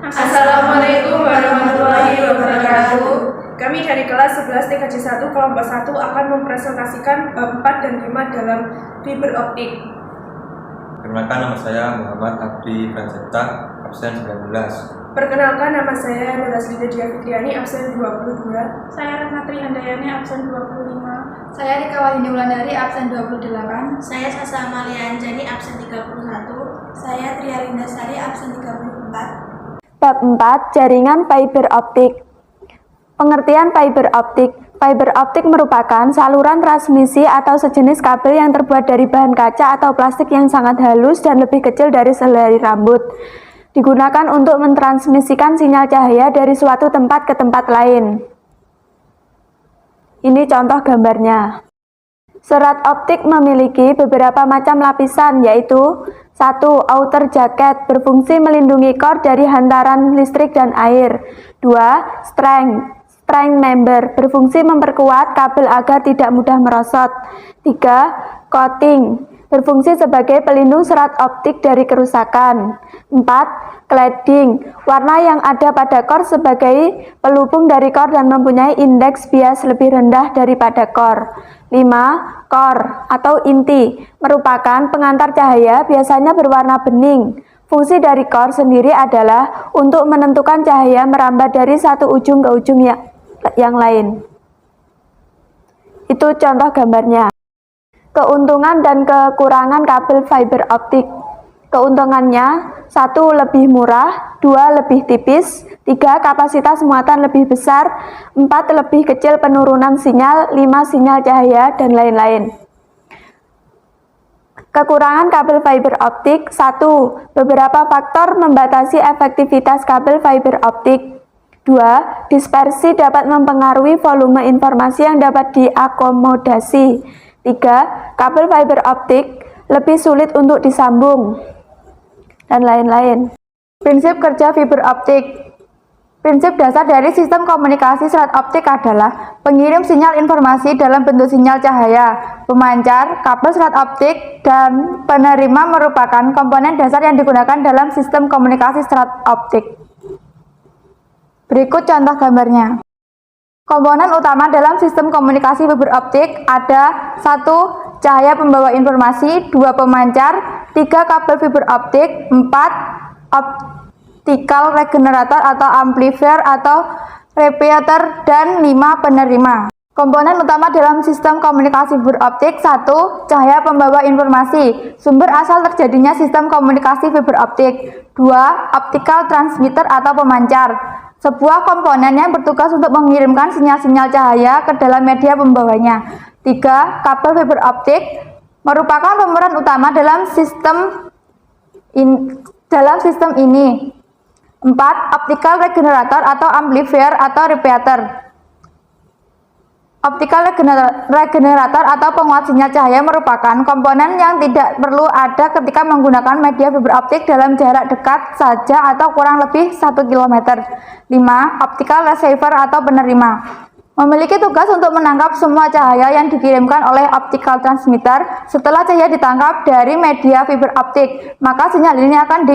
Assalamualaikum warahmatullahi wabarakatuh. Kami dari kelas 11 TKJ 1 kelompok 1 akan mempresentasikan bab 4 dan 5 dalam fiber optik. Perkenalkan, nama saya Muhammad Abdi Fransetta, absen 19. Perkenalkan, nama saya Nurasli Dia Fitriani, absen 22. Saya Ratnatri Handayani, absen 25. Saya Rika Walini Wulandari, absen 28. Saya Sasa Amalia Anjani, absen 31. Saya Trialinda Sari, absen 34. Bab 4. Jaringan fiber optik. Pengertian fiber optik. Fiber optik merupakan saluran transmisi atau sejenis kabel yang terbuat dari bahan kaca atau plastik yang sangat halus dan lebih kecil dari sehelai rambut. Digunakan untuk mentransmisikan sinyal cahaya dari suatu tempat ke tempat lain. Ini contoh gambarnya. Serat optik memiliki beberapa macam lapisan, yaitu 1. Outer jacket, berfungsi melindungi core dari hantaran listrik dan air. 2. String member, berfungsi memperkuat kabel agar tidak mudah merosot. 3. Coating, berfungsi sebagai pelindung serat optik dari kerusakan. 4. Cladding, warna yang ada pada core sebagai pelubung dari core dan mempunyai indeks bias lebih rendah daripada core. 5. Core atau inti, merupakan pengantar cahaya, biasanya berwarna bening. Fungsi dari core sendiri adalah untuk menentukan cahaya merambat dari satu ujung ke ujung yang lain. Itu contoh gambarnya. Keuntungan dan kekurangan kabel fiber optik. Keuntungannya: 1. Lebih murah, 2. Lebih tipis, 3. Kapasitas muatan lebih besar, 4. Lebih kecil penurunan sinyal, 5. Sinyal cahaya, dan lain-lain. Kekurangan kabel fiber optik. 1. Beberapa faktor membatasi efektivitas kabel fiber optik. 2. Dispersi dapat mempengaruhi volume informasi yang dapat diakomodasi. 3. Kabel fiber optik lebih sulit untuk disambung, dan lain-lain. Prinsip kerja fiber optik. Prinsip dasar dari sistem komunikasi serat optik adalah pengirim sinyal informasi dalam bentuk sinyal cahaya. Pemancar, kabel serat optik, dan penerima merupakan komponen dasar yang digunakan dalam sistem komunikasi serat optik. Berikut contoh gambarnya. Komponen utama dalam sistem komunikasi fiber optik ada 1. Cahaya pembawa informasi, 2. Pemancar, 3. Kabel fiber optik, 4. Optical regenerator atau amplifier atau repeater, dan 5. Penerima. Komponen utama dalam sistem komunikasi fiber optik. 1. Cahaya pembawa informasi, sumber asal terjadinya sistem komunikasi fiber optik. 2. Optical transmitter atau pemancar, sebuah komponen yang bertugas untuk mengirimkan sinyal-sinyal cahaya ke dalam media pembawanya. 3. Kabel fiber optik merupakan pemeran utama dalam sistem ini. 4. Optical regenerator atau amplifier atau repeater. Optical regenerator atau penguat sinyal cahaya merupakan komponen yang tidak perlu ada ketika menggunakan media fiber optik dalam jarak dekat saja atau kurang lebih 1 km. 5. Optical receiver atau penerima memiliki tugas untuk menangkap semua cahaya yang dikirimkan oleh optical transmitter. Setelah cahaya ditangkap dari media fiber optik, maka sinyal ini akan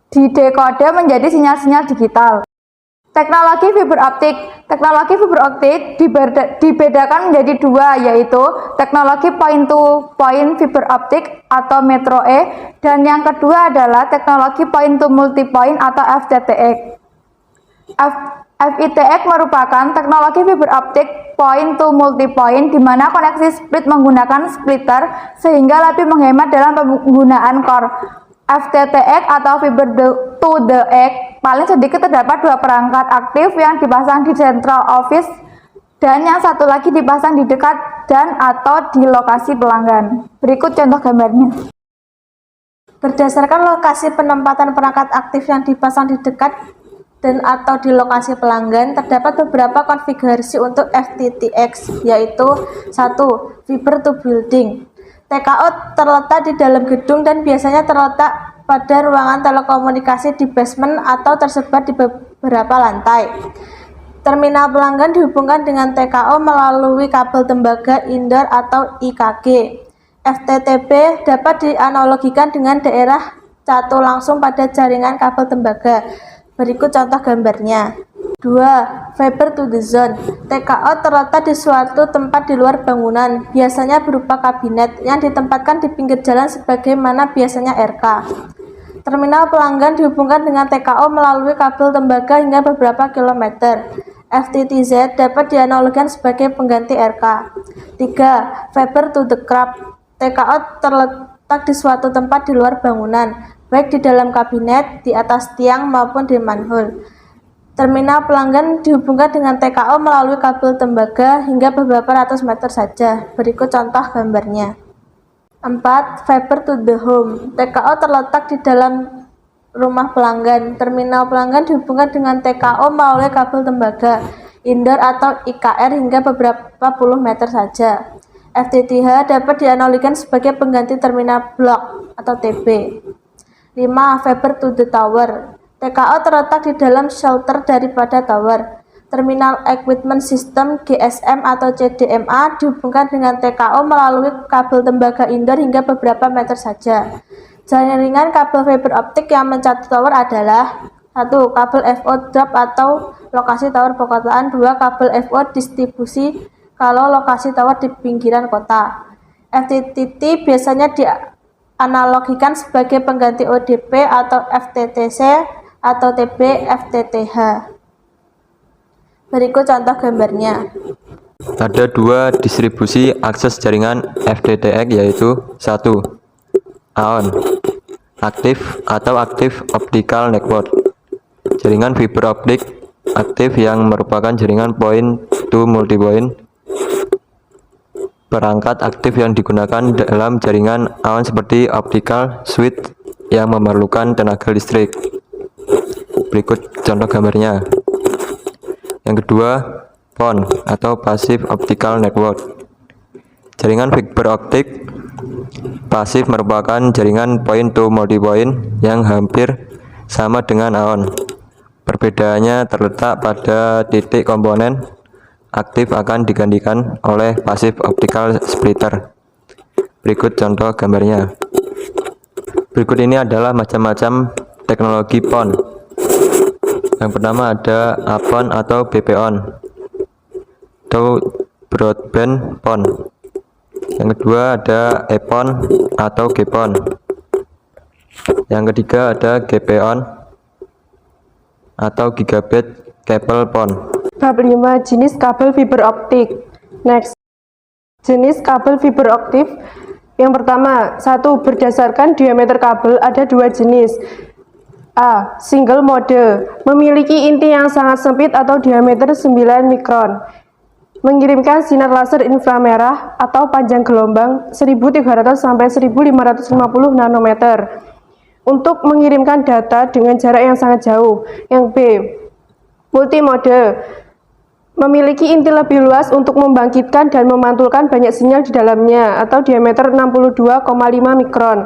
didekode menjadi sinyal-sinyal digital. Teknologi fiber optik. Teknologi fiber optik dibedakan menjadi dua, yaitu teknologi point-to-point fiber optik atau Metro E, dan yang kedua adalah teknologi point-to-multipoint atau FTTX. FTTX merupakan teknologi fiber optik point-to-multipoint di mana koneksi split menggunakan splitter sehingga lebih menghemat dalam penggunaan core. FTTX atau fiber to the X paling sedikit terdapat 2 perangkat aktif yang dipasang di central office dan yang satu lagi dipasang di dekat dan atau di lokasi pelanggan. Berikut contoh gambarnya. Berdasarkan lokasi penempatan perangkat aktif yang dipasang di dekat dan atau di lokasi pelanggan, terdapat beberapa konfigurasi untuk FTTX, yaitu 1. Fiber to building. TKO terletak di dalam gedung dan biasanya terletak pada ruangan telekomunikasi di basement atau tersebar di beberapa lantai. Terminal pelanggan dihubungkan dengan TKO melalui kabel tembaga indoor atau IKG. FTTP dapat dianalogikan dengan daerah catu langsung pada jaringan kabel tembaga. Berikut contoh gambarnya. 2. Fiber to the zone. TKO terletak di suatu tempat di luar bangunan, biasanya berupa kabinet yang ditempatkan di pinggir jalan sebagaimana biasanya RK. Terminal pelanggan dihubungkan dengan TKO melalui kabel tembaga hingga beberapa kilometer. FTTZ dapat dianalogikan sebagai pengganti RK. 3. Fiber to the crab. TKO terletak di suatu tempat di luar bangunan, baik di dalam kabinet, di atas tiang, maupun di manhole. Terminal pelanggan dihubungkan dengan TKO melalui kabel tembaga hingga beberapa ratus meter saja. Berikut contoh gambarnya. 4. Fiber to the home. TKO terletak di dalam rumah pelanggan. Terminal pelanggan dihubungkan dengan TKO melalui kabel tembaga, indoor atau IKR hingga beberapa puluh meter saja. FTTH dapat dianalogikan sebagai pengganti terminal blok atau TB. 5. Fiber to the tower. TKO terletak di dalam shelter daripada tower. Terminal Equipment System GSM atau CDMA dihubungkan dengan TKO melalui kabel tembaga indoor hingga beberapa meter saja. Jaringan kabel fiber optik yang mencakup tower adalah 1. Kabel FO drop atau lokasi tower perkotaan. 2. Kabel FO distribusi kalau lokasi tower di pinggiran kota. FTTT biasanya dianalogikan sebagai pengganti ODP atau FTTC atau TB FTTH. Berikut contoh gambarnya. Ada dua distribusi akses jaringan FTTX yaitu 1. AON aktif atau Active Optical Network, jaringan fiber optik aktif yang merupakan jaringan point to multipoint. Perangkat aktif yang digunakan dalam jaringan AON seperti optical switch yang memerlukan tenaga listrik. Berikut contoh gambarnya. Yang kedua, PON atau Passive Optical Network, jaringan fiber optik pasif merupakan jaringan point to multipoint yang hampir sama dengan AON. Perbedaannya terletak pada titik komponen aktif akan digantikan oleh Passive Optical Splitter. Berikut contoh gambarnya. Berikut ini adalah macam-macam teknologi PON. Yang pertama ada APON atau BPON atau Broadband PON. Yang kedua ada EPON atau GPON. Yang ketiga ada GPON atau Gigabit Cable PON. Bab 5. Jenis kabel fiber optik. Next. Jenis kabel fiber optik. Yang pertama, 1. Berdasarkan diameter kabel ada dua jenis. A. Single mode, memiliki inti yang sangat sempit atau diameter 9 mikron, mengirimkan sinar laser inframerah atau panjang gelombang 1300 sampai 1550 nanometer untuk mengirimkan data dengan jarak yang sangat jauh. Yang B. Multimode, memiliki inti lebih luas untuk membangkitkan dan memantulkan banyak sinyal di dalamnya atau diameter 62,5 mikron.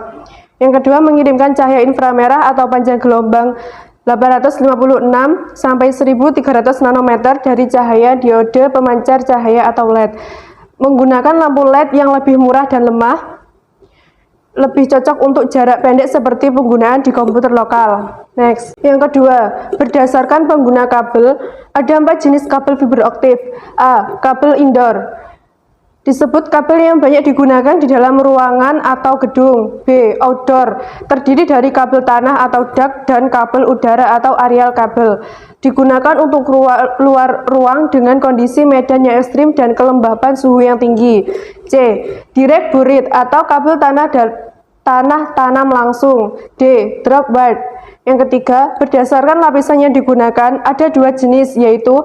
Yang kedua, mengirimkan cahaya inframerah atau panjang gelombang 856 sampai 1300 nanometer dari cahaya diode pemancar cahaya atau LED. Menggunakan lampu LED yang lebih murah dan lemah, lebih cocok untuk jarak pendek seperti penggunaan di komputer lokal. Next. Yang kedua, berdasarkan pengguna kabel, ada 4 jenis kabel fiber optik. A. Kabel indoor, disebut kabel yang banyak digunakan di dalam ruangan atau gedung. B. Outdoor, terdiri dari kabel tanah atau duct dan kabel udara atau aerial kabel, digunakan untuk luar ruang dengan kondisi medan yang ekstrim dan kelembapan suhu yang tinggi. C. Direct buried atau kabel tanah tanam langsung. D. Drop wire. Yang ketiga, berdasarkan lapisan yang digunakan, ada dua jenis, yaitu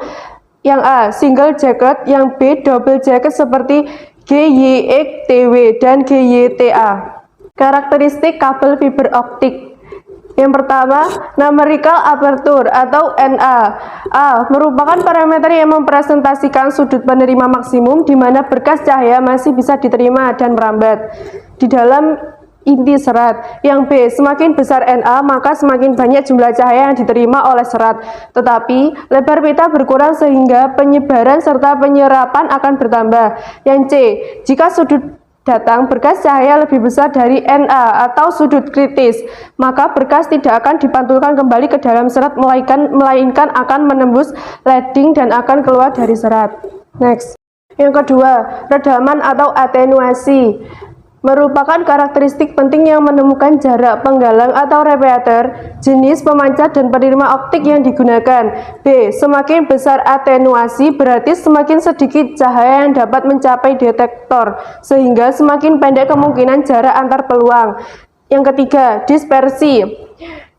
yang A. Single jacket, yang B. Double jacket seperti GYXTW dan GYTA. Karakteristik kabel fiber optik. Yang pertama, numerical aperture atau NA. A. Merupakan parameter yang mempresentasikan sudut penerima maksimum di mana berkas cahaya masih bisa diterima dan merambat di dalam inti serat. Yang B. Semakin besar NA, maka semakin banyak jumlah cahaya yang diterima oleh serat, tetapi lebar pita berkurang sehingga penyebaran serta penyerapan akan bertambah. Yang C. Jika sudut datang berkas cahaya lebih besar dari NA atau sudut kritis, maka berkas tidak akan dipantulkan kembali ke dalam serat melainkan akan menembus leading dan akan keluar dari serat. Next. Yang kedua, redaman atau atenuasi merupakan karakteristik penting yang menemukan jarak penggalang atau radiator, jenis pemancar dan penerima optik yang digunakan. B. Semakin besar atenuasi berarti semakin sedikit cahaya yang dapat mencapai detektor, sehingga semakin pendek kemungkinan jarak antar peluang. Yang ketiga, dispersi.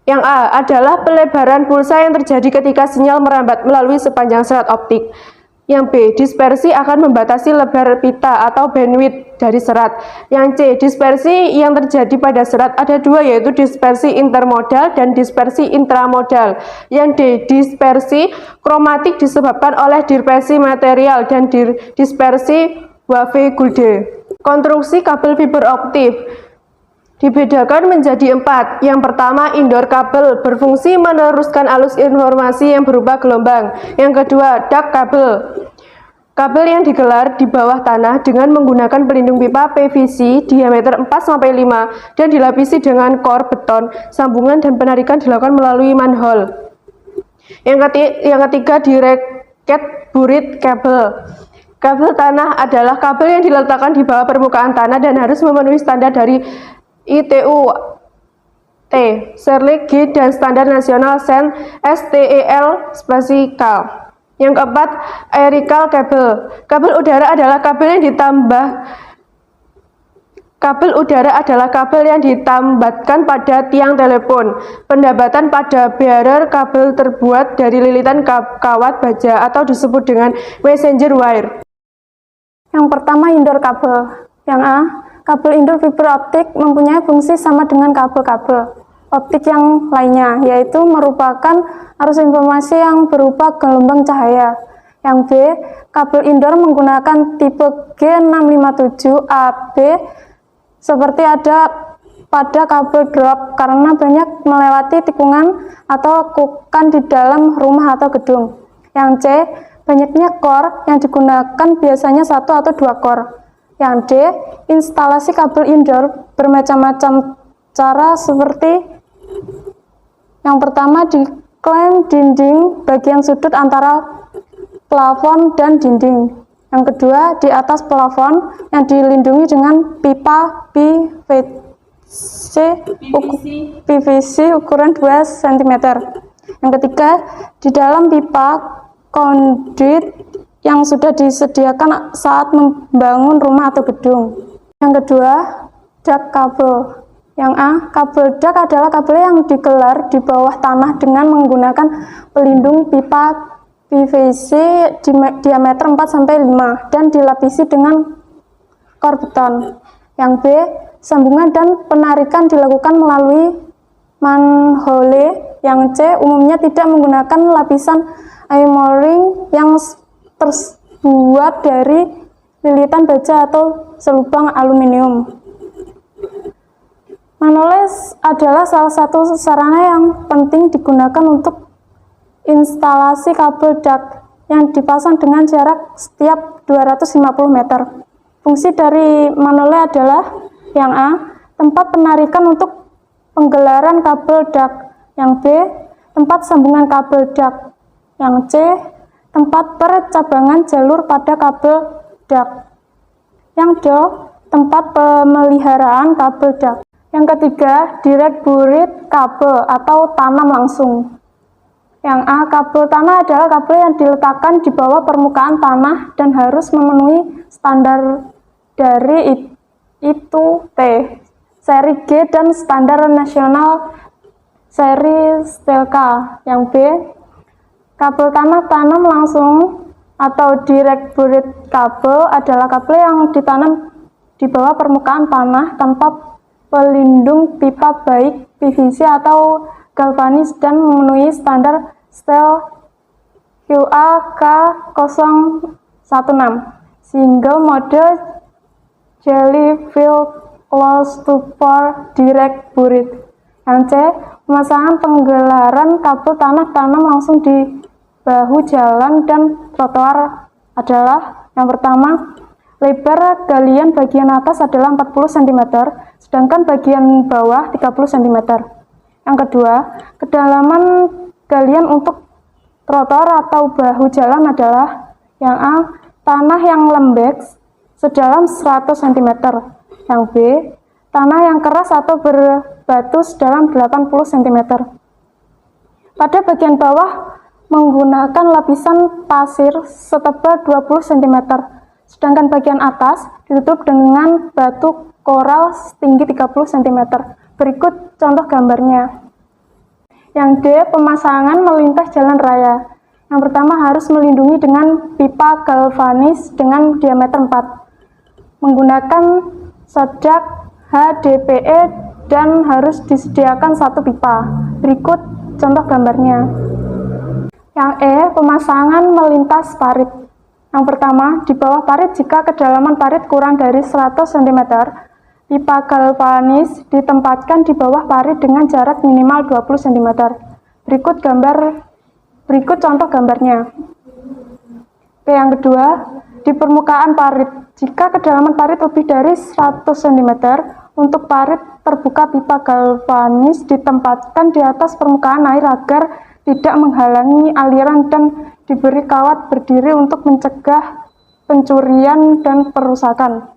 Yang A adalah pelebaran pulsa yang terjadi ketika sinyal merambat melalui sepanjang serat optik. Yang B, dispersi akan membatasi lebar pita atau bandwidth dari serat. Yang C, dispersi yang terjadi pada serat ada dua, yaitu dispersi intermodal dan dispersi intramodal. Yang D, dispersi kromatik disebabkan oleh dispersi material dan dispersi Wave-Goulde. Konstruksi kabel fiber optik dibedakan menjadi 4. Yang pertama, indoor kabel berfungsi meneruskan arus informasi yang berupa gelombang. Yang kedua, duct kabel. Kabel yang digelar di bawah tanah dengan menggunakan pelindung pipa PVC diameter 4-5 dan dilapisi dengan kor beton. Sambungan dan penarikan dilakukan melalui manhole. Yang ketiga, direct buried kabel. Kabel tanah adalah kabel yang diletakkan di bawah permukaan tanah dan harus memenuhi standar dari ITU T, Serlik G dan standar nasional SEN STEL Spasical. Yang keempat, aerial kabel. Kabel udara adalah kabel yang ditambatkan pada tiang telepon. Pendapatan pada bearer kabel terbuat dari lilitan kawat baja atau disebut dengan messenger wire. Yang pertama, indoor kabel. Yang A, kabel indoor fiber optik mempunyai fungsi sama dengan kabel-kabel optik yang lainnya, yaitu merupakan arus informasi yang berupa gelombang cahaya. Yang B, kabel indoor menggunakan tipe G657AB seperti ada pada kabel drop karena banyak melewati tikungan atau kukan di dalam rumah atau gedung. Yang C, banyaknya core yang digunakan biasanya 1 atau 2 core. Yang D, instalasi kabel indoor bermacam-macam cara seperti yang pertama, diklaim dinding bagian sudut antara plafon dan dinding. Yang kedua, di atas plafon yang dilindungi dengan pipa PVC ukuran 2 cm. Yang ketiga, di dalam pipa conduit yang sudah disediakan saat membangun rumah atau gedung. Yang kedua, duct kabel. Yang A, kabel duct adalah kabel yang digelar di bawah tanah dengan menggunakan pelindung pipa PVC diameter 4-5 dan dilapisi dengan kor beton. Yang B, sambungan dan penarikan dilakukan melalui manhole. Yang C, umumnya tidak menggunakan lapisan armoring yang terbuat dari lilitan baja atau selubang aluminium. Manhole adalah salah satu sarana yang penting digunakan untuk instalasi kabel duct yang dipasang dengan jarak setiap 250 meter. Fungsi dari manhole adalah yang A, tempat penarikan untuk penggelaran kabel duct. Yang B, tempat sambungan kabel duct. Yang C, tempat percabangan jalur pada kabel duct. Yang D, tempat pemeliharaan kabel duct. Yang ketiga, direct buried kabel atau tanam langsung. Yang A, kabel tanah adalah kabel yang diletakkan di bawah permukaan tanah dan harus memenuhi standar dari ITU T, seri G dan standar nasional seri STELKA. Yang B, kabel tanah tanam langsung atau direct buried kabel adalah kabel yang ditanam di bawah permukaan tanah tanpa pelindung pipa baik PVC atau galvanis dan memenuhi standar STEL QA-K016 single mode jelly filled close to for direct buried. Yang C, pemasangan penggelaran kabel tanah tanam langsung di bahu jalan dan trotoar adalah yang pertama, Lebar galian bagian atas adalah 40 cm, sedangkan bagian bawah 30 cm. Yang kedua, kedalaman galian untuk trotoar atau bahu jalan adalah yang A, tanah yang lembek sedalam 100 cm. Yang B, tanah yang keras atau berbatu sedalam 80 cm. Pada bagian bawah menggunakan lapisan pasir setebal 20 cm, sedangkan bagian atas ditutup dengan batu koral setinggi 30 cm. Berikut contoh gambarnya. Yang D, pemasangan melintas jalan raya. Yang pertama harus melindungi dengan pipa galvanis dengan diameter 4, menggunakan sodak HDPE dan harus disediakan satu pipa. Berikut contoh gambarnya. Yang E, pemasangan melintas parit. Yang pertama, di bawah parit jika kedalaman parit kurang dari 100 cm, pipa galvanis ditempatkan di bawah parit dengan jarak minimal 20 cm. Berikut contoh gambarnya. Oke, yang kedua, di permukaan parit, jika kedalaman parit lebih dari 100 cm, untuk parit terbuka pipa galvanis ditempatkan di atas permukaan air agar tidak menghalangi aliran dan diberi kawat berdiri untuk mencegah pencurian dan perusakan.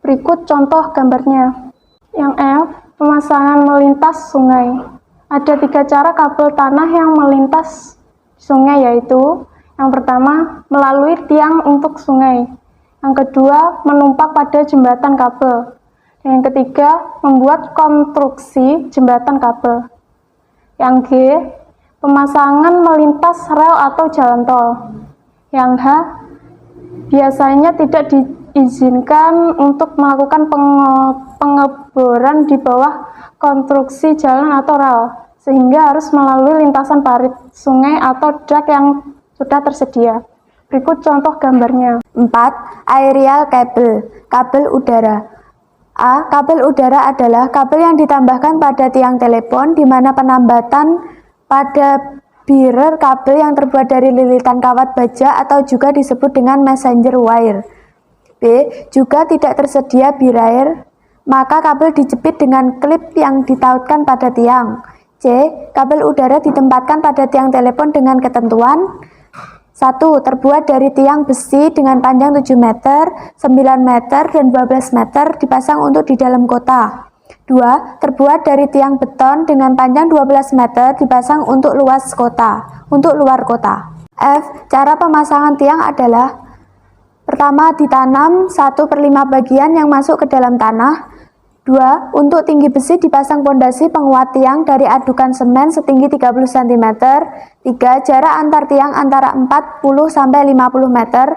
Berikut contoh gambarnya. Yang F, pemasangan melintas sungai. Ada 3 cara kabel tanah yang melintas sungai, yaitu yang pertama, melalui tiang untuk sungai. Yang kedua, menumpak pada jembatan kabel. Dan yang ketiga, membuat konstruksi jembatan kabel. Yang G, pemasangan melintas rel atau jalan tol. Yang H, biasanya tidak diizinkan untuk melakukan pengeboran di bawah konstruksi jalan atau rel, sehingga harus melalui lintasan parit, sungai, atau dak yang sudah tersedia. Berikut contoh gambarnya. 4. Aerial cable, kabel udara. A. Kabel udara adalah kabel yang ditambahkan pada tiang telepon, di mana penambatan pada bearer kabel yang terbuat dari lilitan kawat baja atau juga disebut dengan messenger wire. B. Juga tidak tersedia bearer, maka kabel dijepit dengan klip yang ditautkan pada tiang. C. Kabel udara ditempatkan pada tiang telepon dengan ketentuan: 1. Terbuat dari tiang besi dengan panjang 7 meter, 9 meter, dan 12 meter dipasang untuk di dalam kota. 2. Terbuat dari tiang beton dengan panjang 12 meter dipasang untuk luar kota. F. Cara pemasangan tiang adalah: pertama, ditanam 1/5 bagian yang masuk ke dalam tanah. 2. Untuk tinggi besi dipasang pondasi penguat tiang dari adukan semen setinggi 30 cm. 3. Jarak antar tiang antara 40-50 meter.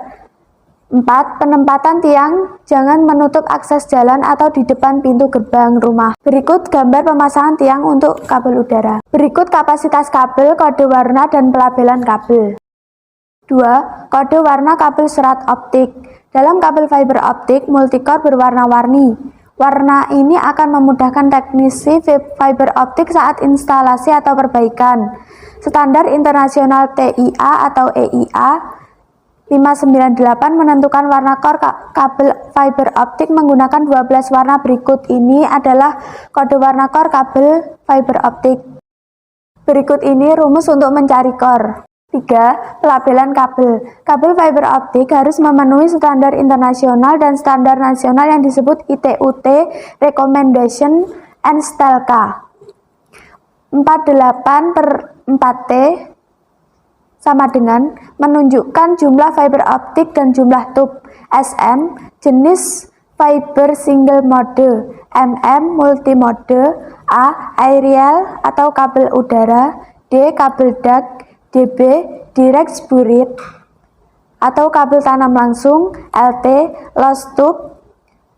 4. Penempatan tiang jangan menutup akses jalan atau di depan pintu gerbang rumah. Berikut gambar pemasangan tiang untuk kabel udara. Berikut kapasitas kabel, kode warna, dan pelabelan kabel. 2. Kode warna kabel serat optik. Dalam kabel fiber optik, multicore berwarna-warni. Warna ini akan memudahkan teknisi fiber optik saat instalasi atau perbaikan. Standar internasional TIA atau EIA 598 menentukan warna core kabel fiber optik menggunakan 12 warna berikut. Ini adalah kode warna core kabel fiber optik. Berikut ini rumus untuk mencari core. 3. Pelabelan kabel. Kabel fiber optik harus memenuhi standar internasional dan standar nasional yang disebut ITUT Recommendation and STELCA. 48/4T sama dengan menunjukkan jumlah fiber optik dan jumlah tube. SM, jenis fiber single mode. MM, multimode. A, aerial atau kabel udara. D, kabel duct. DB, direct buried atau kabel tanam langsung. LT, lost tube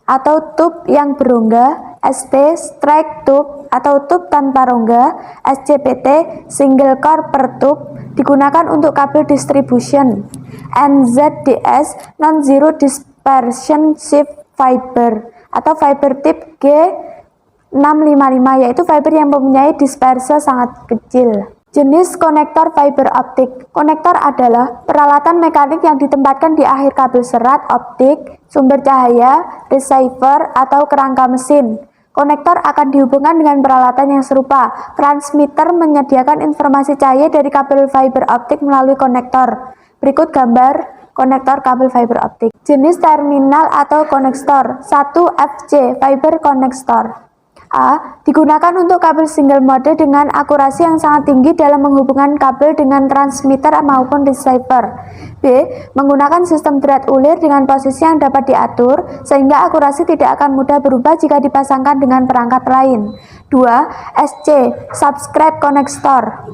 atau tube yang berongga. ST, strike tube atau tube tanpa rongga. SCPT, single core per tube, digunakan untuk kabel distribution. NZDS, non-zero dispersion shift fiber atau fiber tip G655, yaitu fiber yang mempunyai disperse sangat kecil. Jenis konektor fiber optik. Konektor adalah peralatan mekanik yang ditempatkan di akhir kabel serat optik, sumber cahaya, receiver, atau kerangka mesin. Konektor akan dihubungkan dengan peralatan yang serupa. Transmitter menyediakan informasi cahaya dari kabel fiber optik melalui konektor. Berikut gambar konektor kabel fiber optik. Jenis terminal atau konektor. 1. FC fiber konektor. A. Digunakan untuk kabel single mode dengan akurasi yang sangat tinggi dalam menghubungkan kabel dengan transmitter maupun receiver. B. Menggunakan sistem drat ulir dengan posisi yang dapat diatur, sehingga akurasi tidak akan mudah berubah jika dipasangkan dengan perangkat lain. 2. SC subscribe konektor.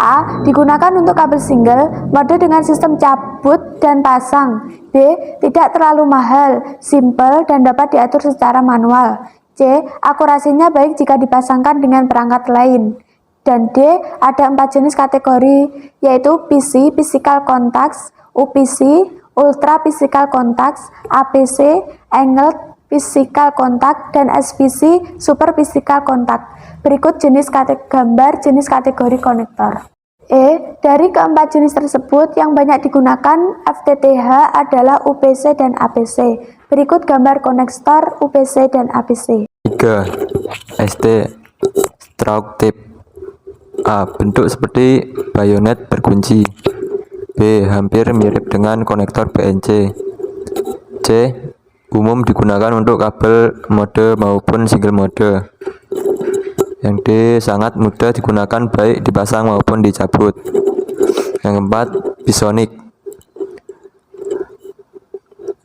A. Digunakan untuk kabel single mode dengan sistem cabut dan pasang. B. Tidak terlalu mahal, simple, dan dapat diatur secara manual. C. Akurasinya baik jika dipasangkan dengan perangkat lain. Dan D. Ada 4 jenis kategori, yaitu PC, Physical Contacts, UPC, Ultra Physical Contacts, APC, Angled Physical Contact, dan SPC, Super Physical Contact. Berikut gambar jenis kategori konektor. E. Dari keempat jenis tersebut, yang banyak digunakan FTTH adalah UPC dan APC. Berikut gambar konektor UPC dan APC. 3. ST stroke tip. A. Bentuk seperti bayonet berkunci. B. Hampir mirip dengan konektor BNC. C. Umum digunakan untuk kabel mode maupun single mode. Yang D. Sangat mudah digunakan baik dipasang maupun dicabut. Yang keempat, bisonik.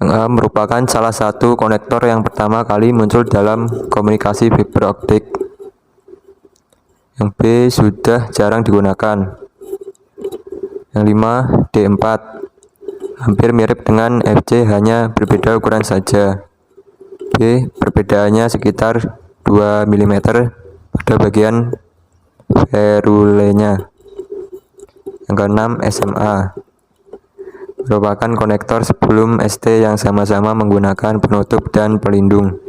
Yang A merupakan salah satu konektor yang pertama kali muncul dalam komunikasi fiber optik. Yang B. Sudah jarang digunakan. Yang 5, D4. Hampir mirip dengan FC, hanya berbeda ukuran saja. B. Perbedaannya sekitar 2 mm pada bagian ferulenya. Yang keenam, SMA. Merupakan konektor sebelum ST yang sama-sama menggunakan penutup dan pelindung.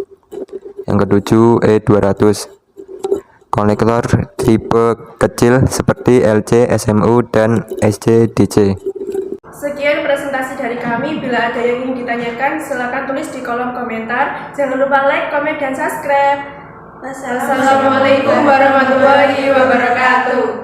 Yang ketujuh, E200. Konektor tipe kecil seperti LC, SMU, dan SC-DC. Sekian presentasi dari kami. Bila ada yang ingin ditanyakan, silakan tulis di kolom komentar. Jangan lupa like, komen, dan subscribe. Wassalamualaikum warahmatullahi wabarakatuh.